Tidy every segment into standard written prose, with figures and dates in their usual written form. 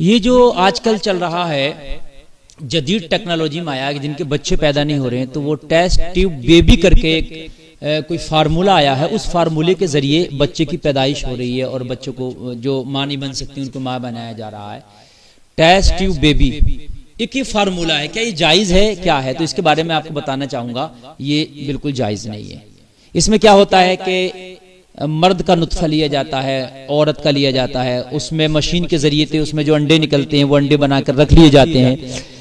ये जो आजकल चल रहा है जदीद टेक्नोलॉजी में आया है, जिनके बच्चे पैदा नहीं हो रहे हैं, तो वो टेस्ट ट्यूब बेबी करके एक कोई फार्मूला आया है। उस फार्मूले के जरिए बच्चे की पैदाइश हो रही है और बच्चों को जो माँ नहीं बन सकती उनको माँ बनाया जा रहा है। टेस्ट ट्यूब बेबी एक ही फार्मूला है, क्या ये जायज़ है क्या है? तो इसके बारे में आपको बताना चाहूँगा, ये बिल्कुल जायज़ नहीं है। इसमें क्या होता है कि मर्द का नुत्फा लिया जाता है, औरत का लिया जाता है, उसमें मशीन के जरिए से उसमें जो अंडे निकलते हैं वो अंडे बनाकर रख लिए जाते हैं,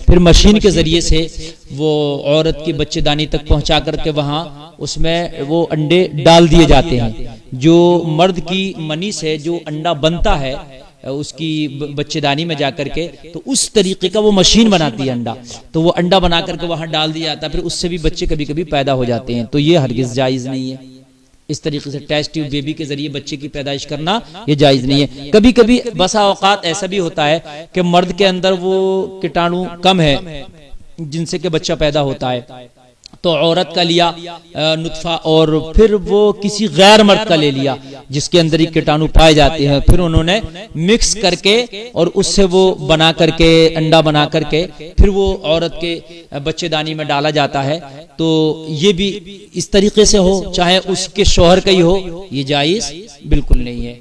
फिर मशीन के जरिए से वो औरत की बच्चेदानी तक पहुंचा करके वहां उसमें वो अंडे डाल दिए जाते हैं। जो मर्द की मनी से जो अंडा बनता है उसकी बच्चेदानी में जाकर के, तो उस तरीके का वो मशीन बनाती है अंडा, तो वो अंडा बना करके वहां डाल दिया जाता है, फिर उससे भी बच्चे कभी कभी पैदा हो जाते हैं। तो ये हरगिज जायज़ नहीं है। इस तरीके से टेस्ट ट्यूब बेबी के जरिए बच्चे की पैदाइश करना ये जायज़ नहीं है। कभी कभी बसा औकात ऐसा भी होता है कि मर्द के अंदर वो कीटाणु कम है जिनसे कि बच्चा पैदा होता है, तो औरत का लिया नुत्फा और फिर वो किसी गैर मर्द का ले लिया जिसके अंदर ही कीटाणु पाए जाते हैं, फिर उन्होंने मिक्स करके और उससे वो बना करके अंडा बना करके फिर वो औरत के बच्चेदानी में डाला जाता है। तो ये भी इस तरीके से हो, चाहे उसके शौहर का ही हो, ये जायज़ बिल्कुल नहीं है।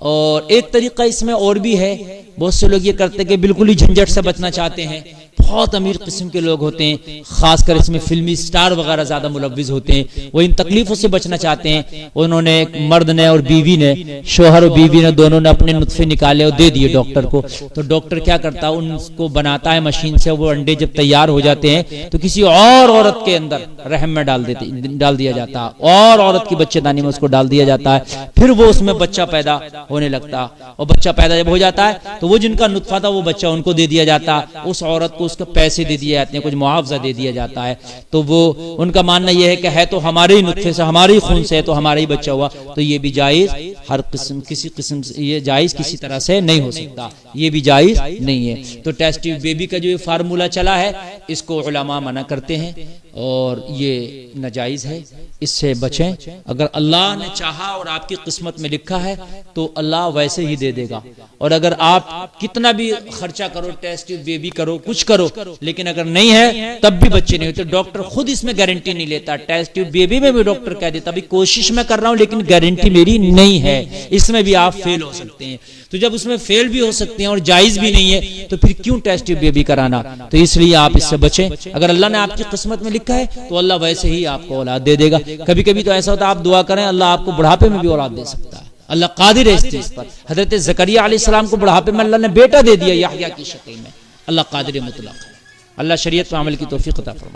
और एक तरीका इसमें और भी है, बहुत से लोग ये करते हैं कि बिल्कुल ही झंझट से बचना चाहते हैं। बहुत अमीर किस्म के लोग होते हैं, खासकर इसमें फिल्मी स्टार वगैरह ज्यादा मुलव्विज होते हैं, वो इन तकलीफों से बचना चाहते हैं। उन्होंने मर्द ने और बीवी ने, शोहर और बीवी ने दोनों ने अपने नुत्फे निकाले और दे दिए डॉक्टर को। तो डॉक्टर क्या करता है, उनको बनाता है मशीन से। वो अंडे जब तैयार हो जाते हैं तो किसी और औरत के अंदर रहम में डाल दिया जाता है, और औरत की बच्चेदानी में उसको डाल दिया जाता है, फिर वो उसमें बच्चा पैदा होने लगता है। और बच्चा पैदा जब हो जाता है तो वो जिनका नुत्फा था वो बच्चा उनको दे दिया जाता है, उस औरत को उसके पैसे दे दिए जाते हैं, कुछ मुआवजा दे दिया जाता है। तो वो उनका मानना यह है कि है तो हमारे ही नुत्फे से, हमारे ही खून से है, तो हमारा ही बच्चा हुआ। तो ये भी जायज़ हर किस्म किसी किस्म से, ये जायज़ किसी तरह से नहीं हो सकता, ये भी जायज़ नहीं है। तो टेस्ट ट्यूब बेबी का जो ये फार्मूला चला है इसको उलमा मना करते हैं और ये नाजायज़ है, इससे बचें। अगर अल्लाह ने चाहा और आपकी किस्मत में लिखा है तो अल्लाह वैसे ही दे देगा। और अगर आप कितना भी खर्चा करो, टेस्ट ट्यूब बेबी करो, कुछ करो, लेकिन अगर नहीं है तब भी बच्चे नहीं होते, डॉक्टर खुद इसमें गारंटी नहीं लेता। टेस्ट ट्यूब बेबी में भी डॉक्टर कह देता अभी कोशिश मैं कर रहा हूं लेकिन गारंटी मेरी नहीं है, इसमें भी आप फेल हो सकते हैं। तो जब उसमें फेल भी हो सकते हैं और जायज़ भी नहीं है तो फिर क्यों टेस्ट ट्यूब बेबी कराना? तो इसलिए आप इससे बचें। अगर अल्लाह ने आपकी किस्मत में लिखा है तो अल्लाह वैसे ही आपको औलाद दे देगा। कभी कभी तो ऐसा होता है आप दुआ करें अल्लाह आपको बुढ़ापे में भी औलाद दे सकता है, अल्लाह कादिर है इस चीज पर। हजरत ज़करिया अलैहिस्सलाम को बुढ़ापे में अल्लाह ने बेटा दे दिया याह्या की शक्ल में, अल्लाह कादिर मुतलक है। अल्लाह शरीयत पर अमल की तौफीक अता फरमाए।